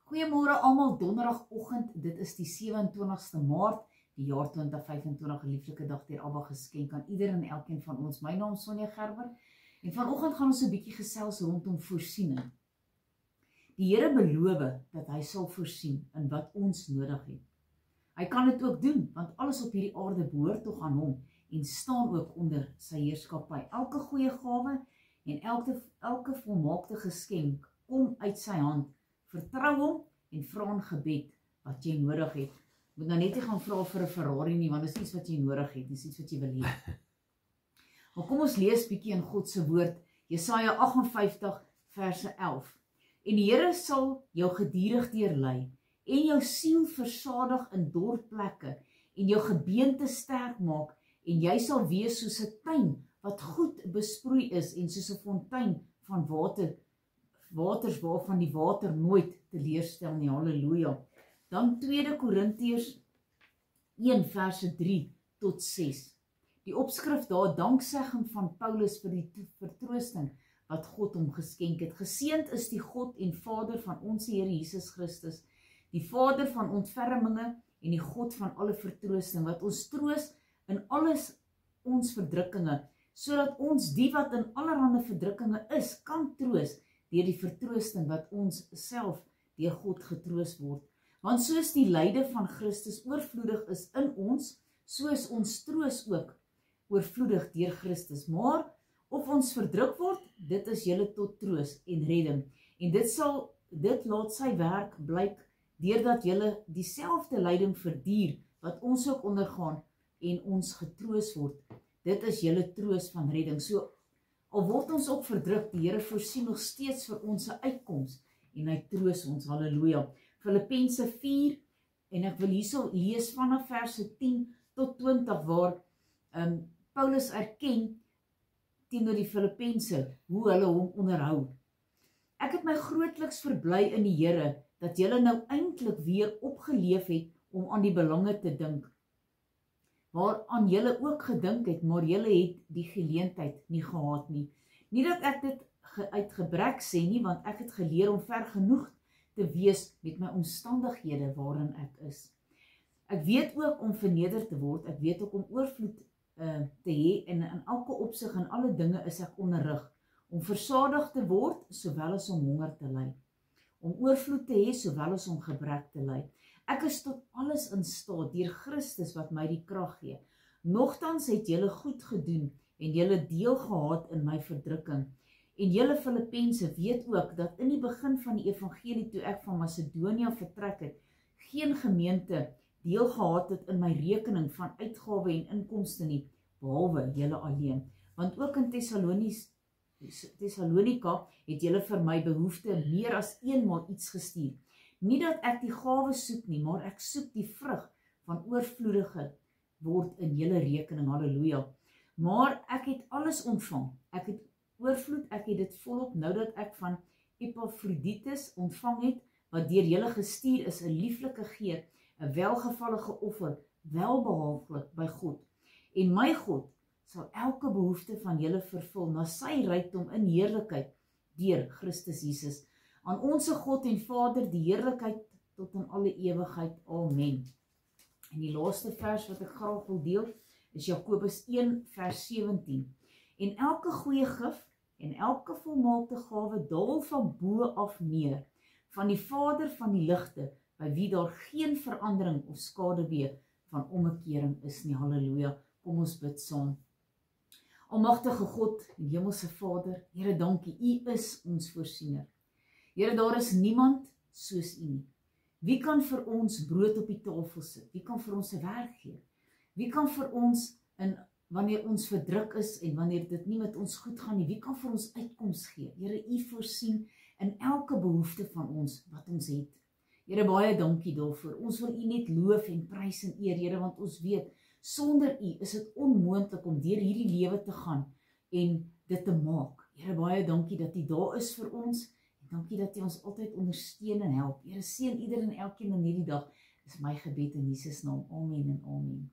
Goeiemôre almal, donderdagoggend, dit is die 27ste Maart, die jaar 2025, 'n lieflike dag deur Abba geskenk aan ieder en elkeen van ons. My naam is Sonja Gerber en vanoggend gaan ons 'n bietjie gesels rondom voorsiening. Die Here beloof dat hy sal voorsien in wat ons nodig het. Hy kan dit ook doen, want alles op hierdie aarde behoort tog aan hom en staan ook onder sy heerskappy. Elke goeie gawe en elke volmaakte geskenk kom uit sy hand. Vertrou hom en vra in gebed wat jy nodig het. Moet nou net nie gaan vra vir 'n Ferrari nie, want dis iets wat jy nodig het, dis iets wat jy wil hê. Maar kom ons lees bietjie in God se woord, Jesaja 58 verse 11. En die Here sal jou gedurig deurlei en jou siel versadig in dorre plekke en jou gebeente sterk maak en jy sal wees soos 'n tuin wat goed besproei is en soos 'n fontein van waters waarvan die water nooit teleurstel nie. Halleluja. Dan 2 Korintiërs 1 verse 3 tot 6. Die opskrif daar, danksegging van Paulus vir die vertroosting wat God hom geskenk het. Geseënd is die God en Vader van ons Here Jesus Christus, die Vader van ontferminge en die God van alle vertroosting, wat ons troos in alles ons verdrukkinge, sodat ons die wat in allerhande verdrukkinge is, kan troos deur die vertroosting wat ons self deur God getroos word. Want soos die lyde van Christus oorvloedig is in ons, so is ons troos ook oorvloedig deur Christus. Maar of ons verdruk word, dit is julle tot troos en redding. En dit laat sy werk blyk deurdat julle dieselfde lyding verduur wat ons ook ondergaan en ons getroos word. Dit is julle troos van redding. So al word ons ook verdruk, die Here voorsien nog steeds vir ons 'n uitkoms en hy troos ons. Halleluja. Filippense 4 en ek wil hierso lees vanaf verse 10 tot 20 waar Paulus erken teenoor die Filippense hoe hulle hom onderhou. Ek het my grootliks verbly in die Here dat julle nou eintlik weer opgeleef het om aan die belange te dink, waaraan julle ook gedink het, maar julle het die geleentheid nie gehad nie. Nie dat ek dit uit gebrek sê nie, want ek het geleer om ver genoeg te wees met my omstandighede waarin ek is. Ek weet ook om verneder te word, ek weet ook om oorvloed te hê, en in elke opsig en alle dinge is ek onderrig, om versadig te word, sowel as om honger te ly, om oorvloed te hê, sowel as om gebrek te ly. Ek is tot alles in staat deur Christus wat my die krag gee. Nogtans het julle goed gedoen en julle deel gehad in my verdrukking. En julle Filippense weet ook dat in die begin van die evangelie toe ek van Macedonië vertrek het, geen gemeente deel gehad het in my rekening van uitgawe en inkomste nie, behalwe julle alleen. Want ook in Thessalonika het julle vir my behoefte meer as eenmaal iets gestuur. Nie dat ek die gawe soek nie, maar ek soek die vrug van oorvloedige word in julle rekening. Halleluja. Maar ek het alles ontvang. Ek het oorvloed, ek het dit volop, nou dat ek van Epaphroditus ontvang het, wat deur julle gestuur is, 'n lieflike geur, 'n welgevallige offer, welbehaaglik by God. En my God sal elke behoefte van julle vervul na sy rykdom in heerlikheid deur Christus Jesus. Aan onsse God en Vader die heerlikheid tot in alle ewigheid. Amen. En die laaste vers wat ek graag wil deel is Jakobus 1 vers 17. En elke goeie gif en elke volmaakte gawe daal van bo af neer, van die Vader van die ligte, by wie daar geen verandering of skaduwee van omkering is nie. Halleluja. Kom ons bid saam. Almagtige God en hemelse Vader, Here, dankie, U is ons voorsiener. Here, daar is niemand soos U nie. Wie kan vir ons brood op die tafel sit? Wie kan vir ons 'n werk gee? Wie kan vir ons wanneer ons verdruk is en wanneer dit nie met ons goed gaan nie, wie kan vir ons uitkoms gee? Here, U voorsien in elke behoefte van ons wat ons het. Here, baie dankie daarvoor. Ons wil U net loof en prys en eer, Here, want ons weet, sonder U is dit onmoontlik om deur hierdie lewe te gaan en dit te maak. Here, baie dankie dat U daar is vir ons en dankie dat U ons altyd ondersteun en help. Here, seën ieder en elkeen in hierdie dag. Dis my gebed in Jesus naam. Amen en amen.